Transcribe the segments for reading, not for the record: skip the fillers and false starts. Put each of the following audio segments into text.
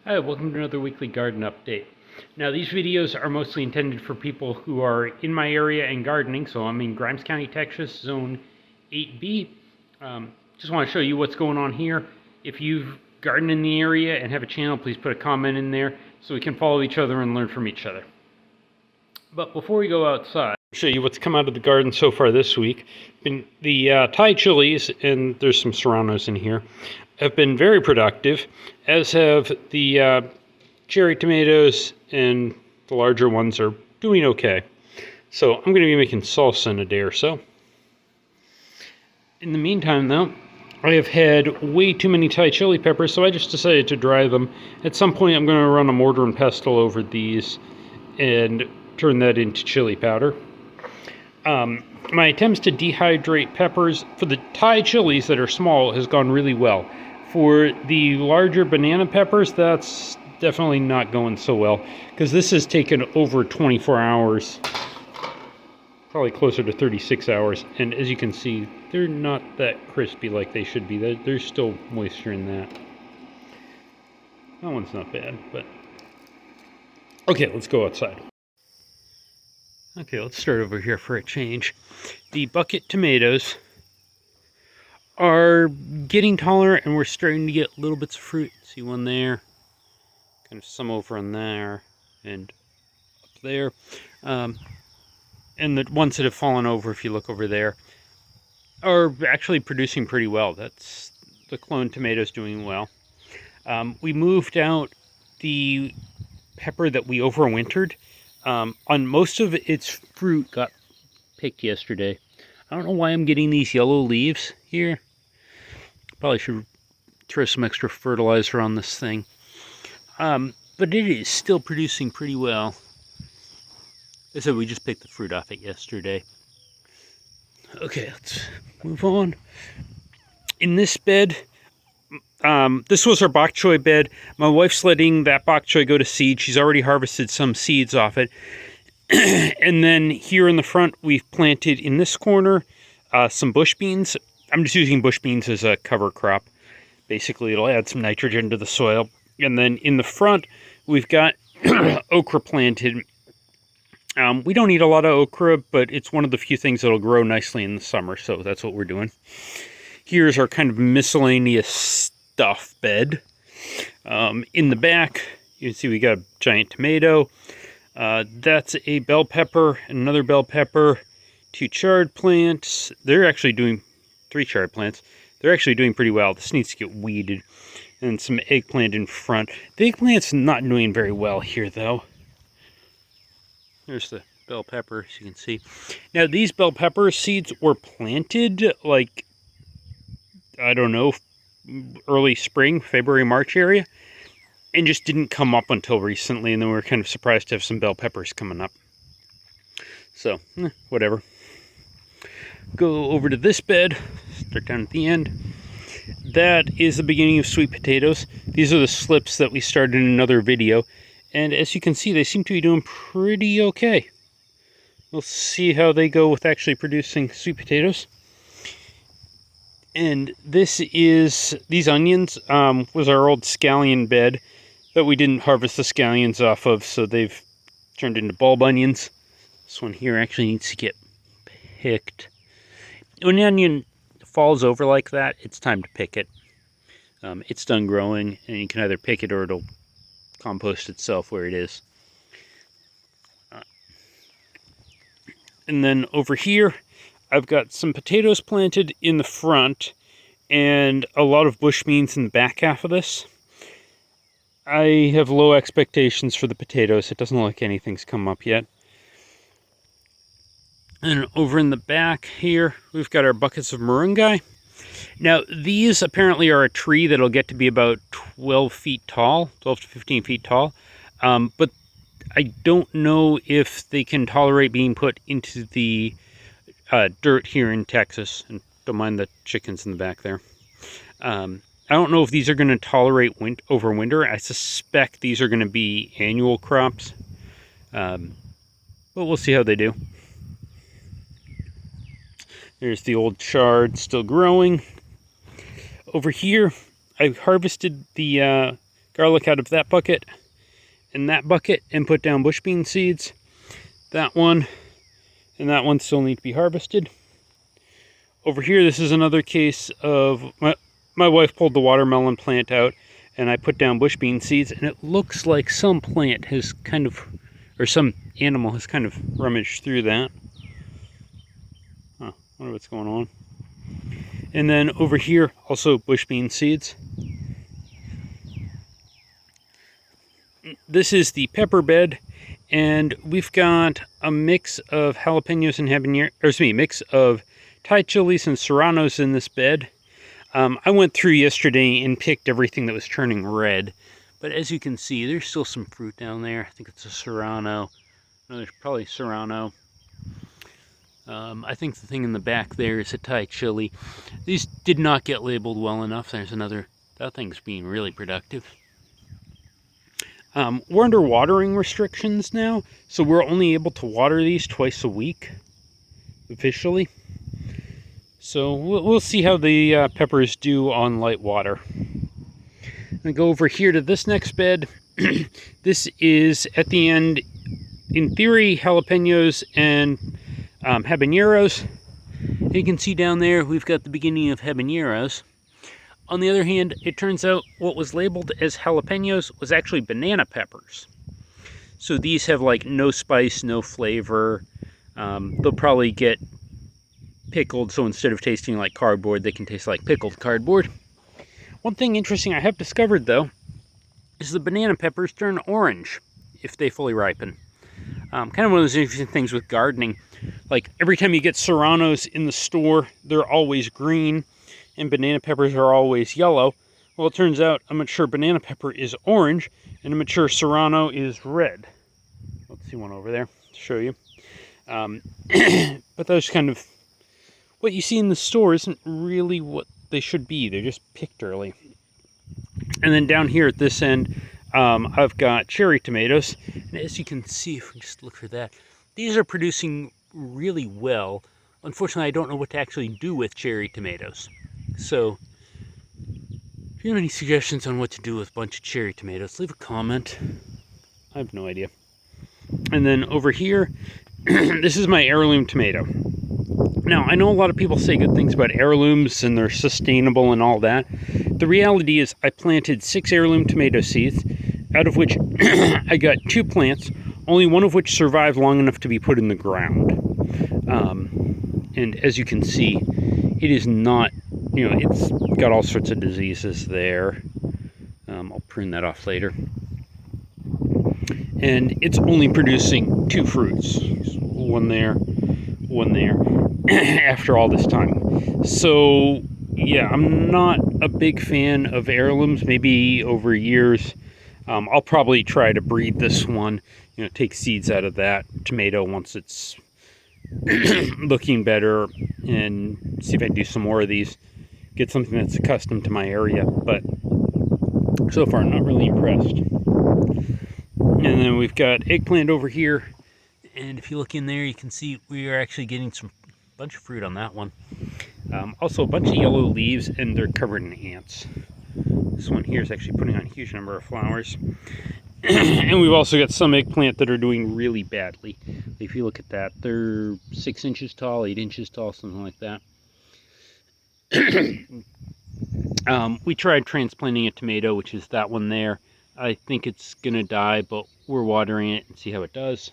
Hi, welcome to another weekly garden update. Now, these videos are mostly intended for people who are in my area and gardening. So I'm in Grimes County, Texas, Zone 8B. Just want to show you what's going on here. If you've gardened in the area and have a channel, please put a comment in there so we can follow each other and learn from each other. But before we go outside, I'll show you what's come out of the garden so far this week. The Thai chilies, and there's some serranos in here, have been very productive, as have the cherry tomatoes, and the larger ones are doing okay. So I'm going to be making salsa in a day or so. In the meantime, though, I have had way too many Thai chili peppers, so I just decided to dry them. At some point, I'm going to run a mortar and pestle over these and turn that into chili powder. My attempts to dehydrate peppers for the Thai chilies that are small has gone really well. For the larger banana peppers, that's definitely not going so well, because this has taken over 24 hours, probably closer to 36 hours, and as you can see, they're not that crispy like they should be. There's still moisture in that. That one's not bad, but okay, let's go outside. Okay, let's start over here for a change. The bucket tomatoes are getting taller, and we're starting to get little bits of fruit. See one there, kind of some over on there, and up there. And the ones that have fallen over, if you look over there, are actually producing pretty well. That's the clone tomatoes doing well. We moved out the pepper that we overwintered. On most of its fruit got picked yesterday. I don't know why I'm getting these yellow leaves here. Probably should throw some extra fertilizer on this thing. But it is still producing pretty well. As I said, we just picked the fruit off it yesterday. Okay, let's move on. In this bed, this was our bok choy bed. My wife's letting that bok choy go to seed. She's already harvested some seeds off it. And then here in the front, we've planted in this corner some bush beans. I'm just using bush beans as a cover crop. Basically, it'll add some nitrogen to the soil. And then in the front, we've got okra planted. We don't eat a lot of okra, but it's one of the few things that'll grow nicely in the summer, so that's what we're doing. Here's our kind of miscellaneous stuff bed. In the back, you can see we got a giant tomato. That's a bell pepper, another bell pepper, 2 chard plants. They're actually doing 3 chard plants. They're actually doing pretty well. This needs to get weeded. And some eggplant in front. The eggplant's not doing very well here, though. There's the bell pepper, as you can see. Now, these bell pepper seeds were planted, like, I don't know, early spring, February, March area, and just didn't come up until recently, and then we were kind of surprised to have some bell peppers coming up. So, whatever. Go over to this bed, start down at the end. That is the beginning of sweet potatoes. These are the slips that we started in another video. And as you can see, they seem to be doing pretty okay. We'll see how they go with actually producing sweet potatoes. And this is, these onions was our old scallion bed that we didn't harvest the scallions off of, so they've turned into bulb onions. This one here actually needs to get picked. When the onion falls over like that, it's time to pick it. It's done growing, and you can either pick it or it'll compost itself where it is. And then over here, I've got some potatoes planted in the front and a lot of bush beans in the back half of this. I have low expectations for the potatoes. It doesn't look like anything's come up yet. And over in the back here, we've got our buckets of moringa. Now, these apparently are a tree that'll get to be about 12 feet tall, 12 to 15 feet tall. But I don't know if they can tolerate being put into the dirt here in Texas. And don't mind the chickens in the back there. I don't know if these are going to tolerate overwinter. I suspect these are going to be annual crops. But we'll see how they do. There's the old chard still growing. Over here, I harvested the garlic out of that bucket and that bucket and put down bush bean seeds. That one and that one still need to be harvested. Over here, this is another case of my wife pulled the watermelon plant out and I put down bush bean seeds, and it looks like some plant has kind of, or some animal has kind of rummaged through that. Huh, wonder what's going on. And then over here, also bush bean seeds. This is the pepper bed, and we've got a mix of jalapenos and habanero, or excuse me, mix of Thai chilies and serranos in this bed. I went through yesterday and picked everything that was turning red, but as you can see, there's still some fruit down there. I think it's a serrano. No, there's probably serrano. I think the thing in the back there is a Thai chili. These did not get labeled well enough. There's another. That thing's being really productive. We're under watering restrictions now, so we're only able to water these twice a week, officially. So we'll see how the peppers do on light water. I go over here to this next bed. This is at the end, in theory, jalapenos and habaneros. You can see down there we've got the beginning of habaneros. On the other hand, it turns out what was labeled as jalapenos was actually banana peppers. So these have like no spice, no flavor. They'll probably get pickled, so instead of tasting like cardboard, they can taste like pickled cardboard. One thing interesting I have discovered, though, is the banana peppers turn orange if they fully ripen. Kind of one of those interesting things with gardening. Like, every time you get serranos in the store, they're always green, and banana peppers are always yellow. Well, it turns out a mature banana pepper is orange, and a mature serrano is red. Let's see one over there to show you. But those kind of... what you see in the store isn't really what they should be. They're just picked early. And then down here at this end, I've got cherry tomatoes. And as you can see, if we just look for that, these are producing really well. Unfortunately, I don't know what to actually do with cherry tomatoes. So, if you have any suggestions on what to do with a bunch of cherry tomatoes, leave a comment. I have no idea. And then over here, this is my heirloom tomato. Now, I know a lot of people say good things about heirlooms and they're sustainable and all that. The reality is I planted 6 heirloom tomato seeds, out of which I got 2 plants, only one of which survived long enough to be put in the ground. And as you can see, it is not, it's got all sorts of diseases there. I'll prune that off later. And it's only producing 2 fruits. One there, one there. After all this time. So yeah, I'm not a big fan of heirlooms. Maybe over years I'll probably try to breed this one, take seeds out of that tomato once it's looking better, and see if I can do some more of these, get something that's accustomed to my area. But so far I'm not really impressed. And then we've got eggplant over here, and if you look in there you can see we are actually getting some bunch of fruit on that one. Also a bunch of yellow leaves, and they're covered in ants. This one here is actually putting on a huge number of flowers. And we've also got some eggplant that are doing really badly. If you look at that, they're 6 inches tall, 8 inches tall, something like that. We tried transplanting a tomato, which is that one there. I think it's gonna die, but we're watering it and see how it does.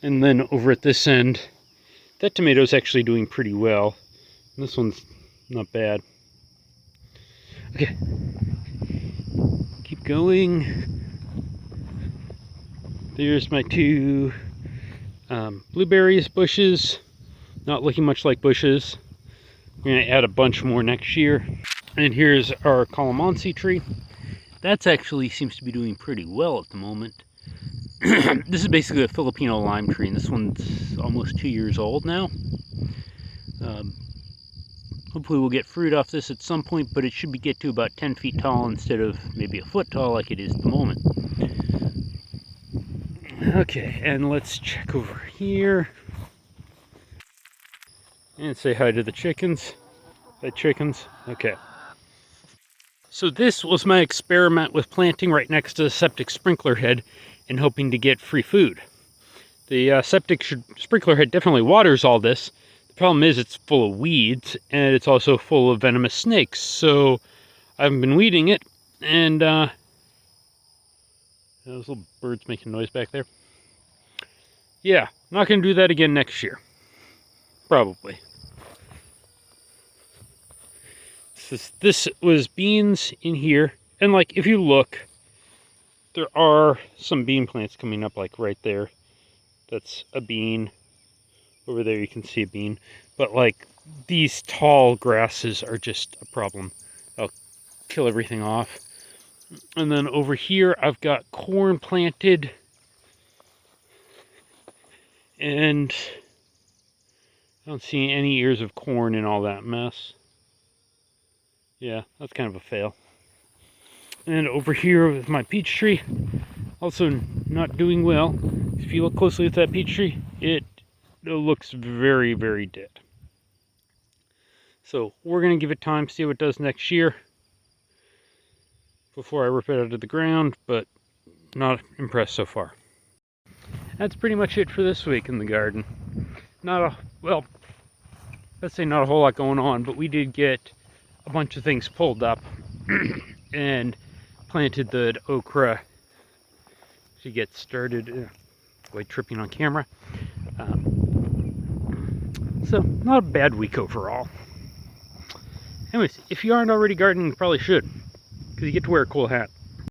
And then over at this end, that tomato is actually doing pretty well. And this one's not bad. Okay, keep going. There's my 2 blueberries bushes. Not looking much like bushes. We're going to add a bunch more next year. And here's our calamansi tree. That's actually seems to be doing pretty well at the moment. This is basically a Filipino lime tree, and this one's almost 2 years old now. Hopefully we'll get fruit off this at some point, but it should get to about 10 feet tall instead of maybe a foot tall like it is at the moment. Okay, and let's check over here. And say hi to the chickens. Hi, chickens. Okay. So this was my experiment with planting right next to the septic sprinkler head and hoping to get free food. The septic sprinkler head definitely waters all this. The problem is it's full of weeds, and it's also full of venomous snakes, so I haven't been weeding it, and those little birds making noise back there. Yeah, I'm not going to do that again next year. Probably. This was beans in here, and like if you look, there are some bean plants coming up like right there. That's a bean. Over there you can see a bean. But like these tall grasses are just a problem. I'll kill everything off. And then over here I've got corn planted. And I don't see any ears of corn in all that mess. Yeah, that's kind of a fail. And over here with my peach tree, also not doing well. If you look closely at that peach tree, it looks very, very dead. So we're going to give it time, see what it does next year before I rip it out of the ground, but not impressed so far. That's pretty much it for this week in the garden. Well, let's say not a whole lot going on, but we did get a bunch of things pulled up and planted the okra to get started. Avoid tripping on camera. So not a bad week overall. Anyways, if you aren't already gardening, you probably should, because you get to wear a cool hat.